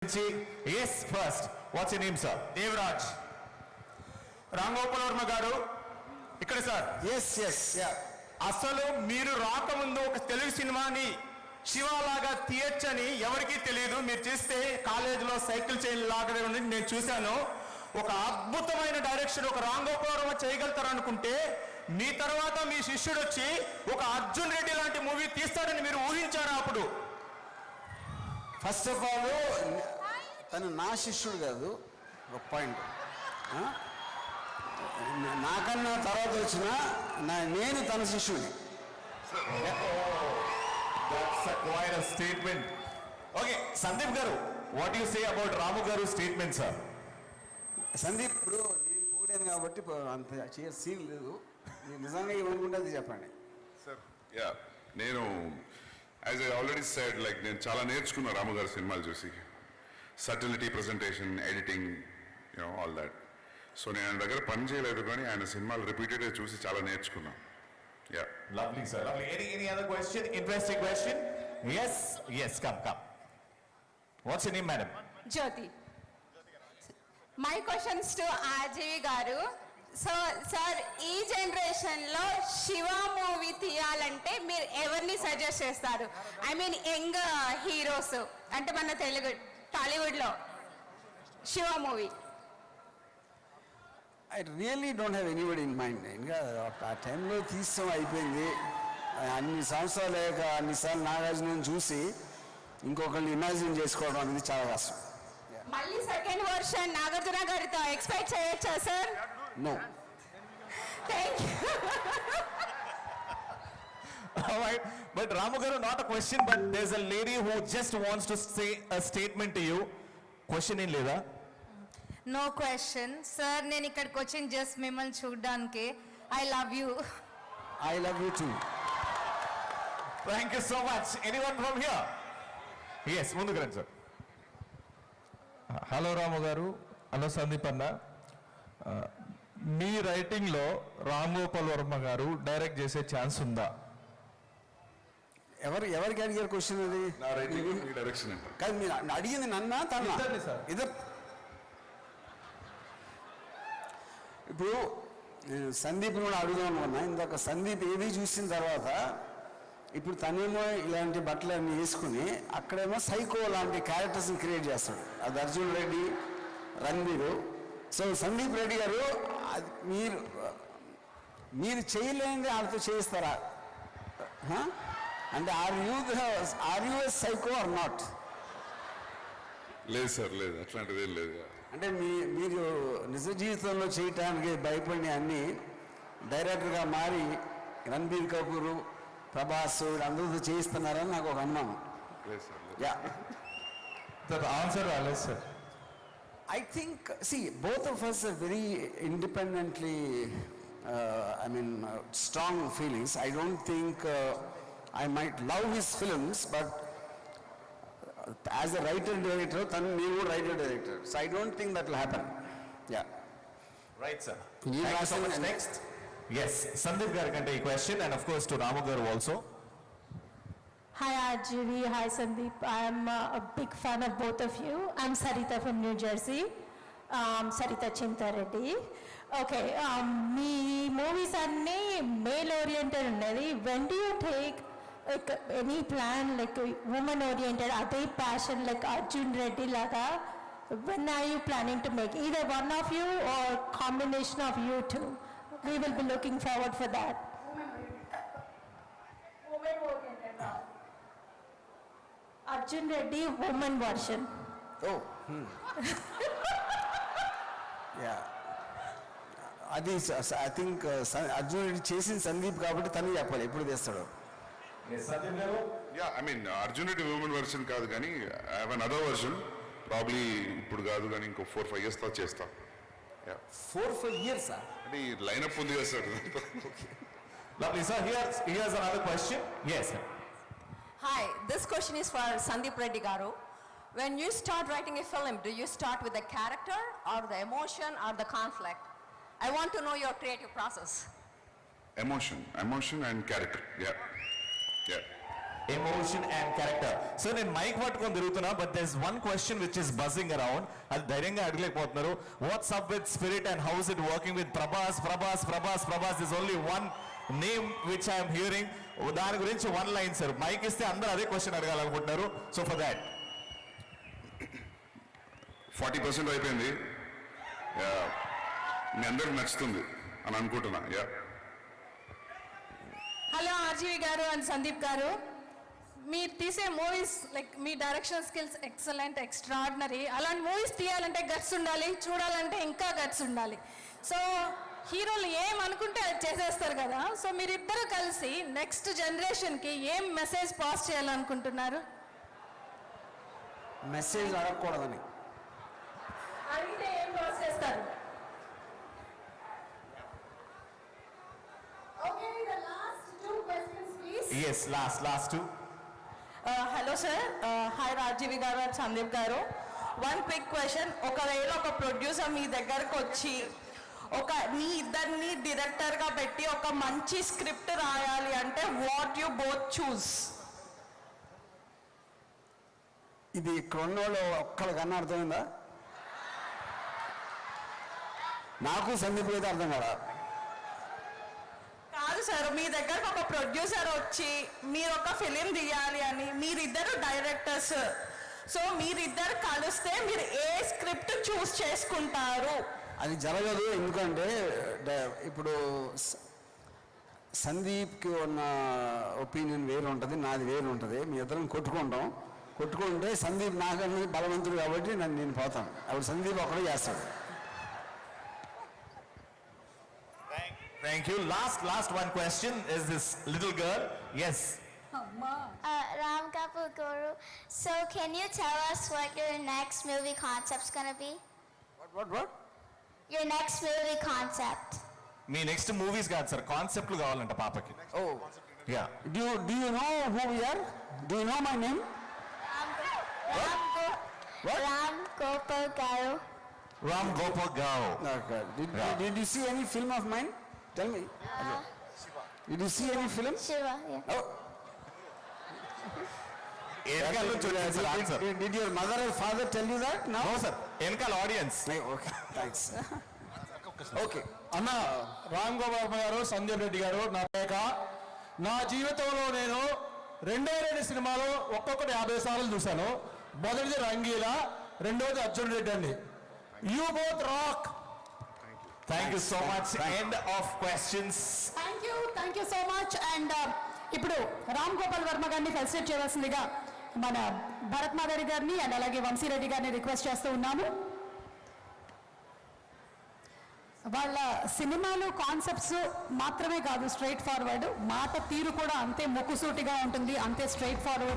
Yes, first. What's your name, sir? Devaraj Ramgopal Varma గారు ఇక్కడ sir. అసలు మీరు రాకముందు ఒక తెలుగు సినిమాని శివలాగా తీయచ్చని ఎవరికీ తెలియదు. మీరు చేస్తే కాలేజీలో సైకిల్ చైన్ లాగా నేను చూశాను. ఒక అద్భుతమైన డైరెక్షన్ ఒక రాంగోపాల్ వర్మ చేయగలుగుతారు అనుకుంటే మీ తర్వాత మీ శిష్యుడు వచ్చి ఒక అర్జున్ రెడ్డి లాంటి మూవీ తీస్తాడని మీరు ఊహించారా? అప్పుడు ఫస్ట్ ఆఫ్ ఆల్ తను నా శిష్యుడు కాదు. ఒక పాయింట్, నాకన్నా తర్వాత వచ్చిన నేను తన శిష్యుడిని. That's quite a statement. Okay, Sandeep garu, what do you say about Ramu garu statement, sir? Sandeep, ఇప్పుడు నేను పోయాను కాబట్టి అంత సీన్ లేదు. మీరు నిజంగా ఏమనుకుంటే అది చెప్పండి సార్. యా, నేను as I already said, like నేను చాలా నేర్చుకున్నా రాము గారి సినిమాలు చూసి. Subtlety, presentation, editing, you know all that. So నేను ఆయన దగ్గర పని చేయలేదు, కానీ ఆయన సినిమాలు రిపీటెడ్గా చూసి చాలా నేర్చుకున్నా. Yeah, Lovely, sir. Lovely. Any other question? Interesting question? Yes, come. What's your name, madam? Jyoti. My questions to RJV garu. So sir, ఈ జనరేషన్లో శివ మూవీ తీయాలంటే మీరు ఎవరిని సజెస్ట్ చేస్తారు? ఐ మీన్ యంగ్ హీరోస్, అంటే మన తెలుగు టాలీవుడ్లో Shiva movie. I really don't have anybody in mind. ఇంకా ఆ టైంలో తీస్తాం, అయిపోయింది. అన్ని సంవత్సరాలు లేక అన్నిసార్లు నాగార్జున చూసి ఇంకొకరిని ఇమాజిన్ చేసుకోవడం అనేది చాలా కష్టం. మళ్ళీ సెకండ్ వర్షన్ నాగార్జున గారితో ఎక్స్పెక్ట్ చేయొచ్చా sir? No. Thank you. All right, but Ramu garu, not a question, but there's a lady who just wants to say a statement to you. Question in లేదా? No question sir. నేను ఇక్కడికి వచ్చింది just మిమ్మల్ని చూడడానికి. I love you. I love you too. Thank you so much. Anyone from here? Yes, ముందుకు రండి sir. Hello రాము గారు, hello Sandeep అన్న. మీ రైటింగ్లో రామ్ గోపాల్ వర్మ గారు డైరెక్ట్ చేసే ఛాన్స్ ఉందా? ఎవరికి అడిగారు క్వశ్చన్ అది? నా రైటింగ్ మీ డైరెక్షన్ అంటారు కాదు, మీరు అడిగింది నన్నా తన? ఇద్దరు. ఇప్పుడు సందీప్ కూడా అడుగుదాం అనుకున్నా. ఇందాక సందీప్ ఏది చూసిన తర్వాత ఇప్పుడు తనేమో ఇలాంటి బట్టలు అన్నీ వేసుకుని అక్కడేమో సైకో లాంటి క్యారెక్టర్స్ని క్రియేట్ చేస్తాడు. అది అర్జున్ రెడ్డి, రణ్బీరు. సో సందీప్ రెడ్డి గారు, మీరు చేయలేనిది వాళ్ళతో చేయిస్తారా? అంటే are you psycho or not? లేదు సార్, లేదు, అట్లాంటిది ఏం లేదు. అంటే మీరు నిజ జీవితంలో చేయటానికి భయపడిన అన్ని డైరెక్టర్గా మారి రణబీర్ కపూర్, ప్రభాస్ అందరితో చేయిస్తున్నారని నాకు ఒక అనుమానం. లేదు సార్, లేదు. యా, సార్ ఆన్సర్ రాలేదు sir. I think, see, both of us are very independently, strong feelings. I don't think I might love his films, but as a writer-director, నేను కూడా writer-director. So I don't think that will happen. Yeah. Right, sir. You Thank you so ask much. him- Next. Yes, Sandeep garu kante ee question, and of course to Ramu garu also. Hi RGV, hi Sandeep. I'm a big fan of both of you. I'm Sarita from New Jersey. Sarita Chintareddy. Okay, me movies anni male oriented unnadi. When do you take like any plan like woman oriented, ade passion like Arjun Reddy laga? When are you planning to make either one of you or combination of you two? We will be looking forward for that. Woman oriented. Arjun Reddy woman version. Oh. Yeah. అది I think Arjun Reddy చేసిన సందీప్ కాబట్టి తను చెప్పాలి ఎప్పుడు తెస్తాడు. Yes, Sandeep garu. Yeah, I mean Arjun Reddy women version కాదు, కానీ I have an other version. Probably ఇప్పుడు కాదు, కానీ ఇంకో 4-5 years తర్వాత చేస్తా. 4-5 years? అంటే ఈ లైనప్ ఉంది కదా sir. Lovely, sir. Here's another question. Yes, sir. Hi, this question is for Sandeep Reddy garu. When you start writing a film, do you start with the character or the emotion or the conflict? I want to know your creative process. Emotion and character. Yeah. Emotion and character. So నేను mike పట్టుకొని తిరుగుతున్నా, but there is one question which is buzzing around. అది ధైర్యంగా అడగలేకపోతున్నారు. What's up with Spirit and how's it working with Prabhas is only one name which I'm hearing. దాని గురించి one line sir. Mike ఇస్తే అందరూ అదే క్వశ్చన్ అడగాలనుకుంటున్నారు. సో ఫర్ దాట్ 40% అయిపోయింది. మీ అందరికి నచ్చుతుంది అని అనుకుంటున్నా. Yeah hello RGV garu and Sandeep garu, మీరు తీసే మూవీస్ లైక్ మీ డైరెక్షన్ స్కిల్స్ ఎక్సలెంట్, ఎక్స్ట్రాడినరీ. అలాంటి మూవీస్ తీయాలంటే గట్స్ ఉండాలి, చూడాలంటే ఇంకా గట్స్ ఉండాలి. సో హీరోలు ఏమనుకుంటే అది చేసేస్తారు కదా. సో మీరిద్దరూ కలిసి నెక్స్ట్ జనరేషన్కి ఏం మెసేజ్ పాస్ చేయాలనుకుంటున్నారు? మెసేజ్ అడగకూడదని. అడిగితే ఏం పాస్ చేస్తారు? Yes last two. Hello sir, hi రాజీవి garu and Sandeep garu. One quick question. ఒకవేళ ఒక ప్రొడ్యూసర్ మీ దగ్గరకు వచ్చి మీ ఇద్దరిని డైరెక్టర్గా పెట్టి ఒక మంచి స్క్రిప్ట్ రాయాలి అంటే వాట్ యు బోత్ చూస్? ఇది ఇక్కడ ఉన్న వాళ్ళు ఒక్కడికన్నా అర్థమైందా? నాకు సందీప్ అయితే అర్థం కదా. కాదు సార్, మీ దగ్గరకు ఒక ప్రొడ్యూసర్ వచ్చి మీరు ఒక ఫిలిం తీయాలి అని, మీరిద్దరు డైరెక్టర్స్, సో మీరిద్దరు కలిస్తే మీరు ఏ స్క్రిప్ట్ చూస్ చేసుకుంటారు? అది జరగదు. ఎందుకంటే ఇప్పుడు సందీప్కి ఉన్న ఒపీనియన్ వేరు ఉంటుంది, నాది వేరు ఉంటుంది. మీ ఇద్దరం కొట్టుకుంటే సందీప్ నాకన్నా బలవంతుడు కాబట్టి నేను పోతాను. అప్పుడు సందీప్ ఒకడే చేస్తాడు. Thank you. Last one question is this little girl. Yes. Ram Kapoor Guru. So can you tell us what your next movie concept's gonna be? What? Your next movie concept. Me next movies కాదు sir, కాన్సెప్ట్లు కావాలంట పాపకి. Oh, yeah. do you know who we are? Do you know my name? Ram Gopal Garu. Ram Gopal gov. Okay. Did you see any film of mine? Tell me. Did you see any film? Shiva, yeah. Oh. వెనకాల నుంచి వచ్చింది sir answer. Did your mother or father tell you that? No. No sir, వెనకాల audience. Okay. Thanks. Okay. అన్న రామ్ గోపాల్ గారు, సంజయ్ రెడ్డి గారు, నా జీవితంలో నేను 2 సినిమాలు ఒక్కొక్కటి 50 సార్లు చూశాను. మొదటిది రంగీలా, రెండోది అర్జున్ రెడ్డి అండి. You both rock. Thank you so much. End of questions. Thank you so much. And ఇప్పుడు రామ్ గోపాల్ వర్మ గారిని ఫెలిసిటేట్ చేయవలసిందిగా మన భరత్ మాధవి గారిని అండ్ అలాగే వంశీరెడ్డి గారిని రిక్వెస్ట్ చేస్తూ ఉన్నాము. వాళ్ళ సినిమాలు కాన్సెప్ట్స్ మాత్రమే కాదు, స్ట్రైట్ ఫార్వర్డ్ మాట తీరు కూడా అంతే ముక్కుసూటిగా ఉంటుంది, అంతే స్ట్రైట్ ఫార్వర్డ్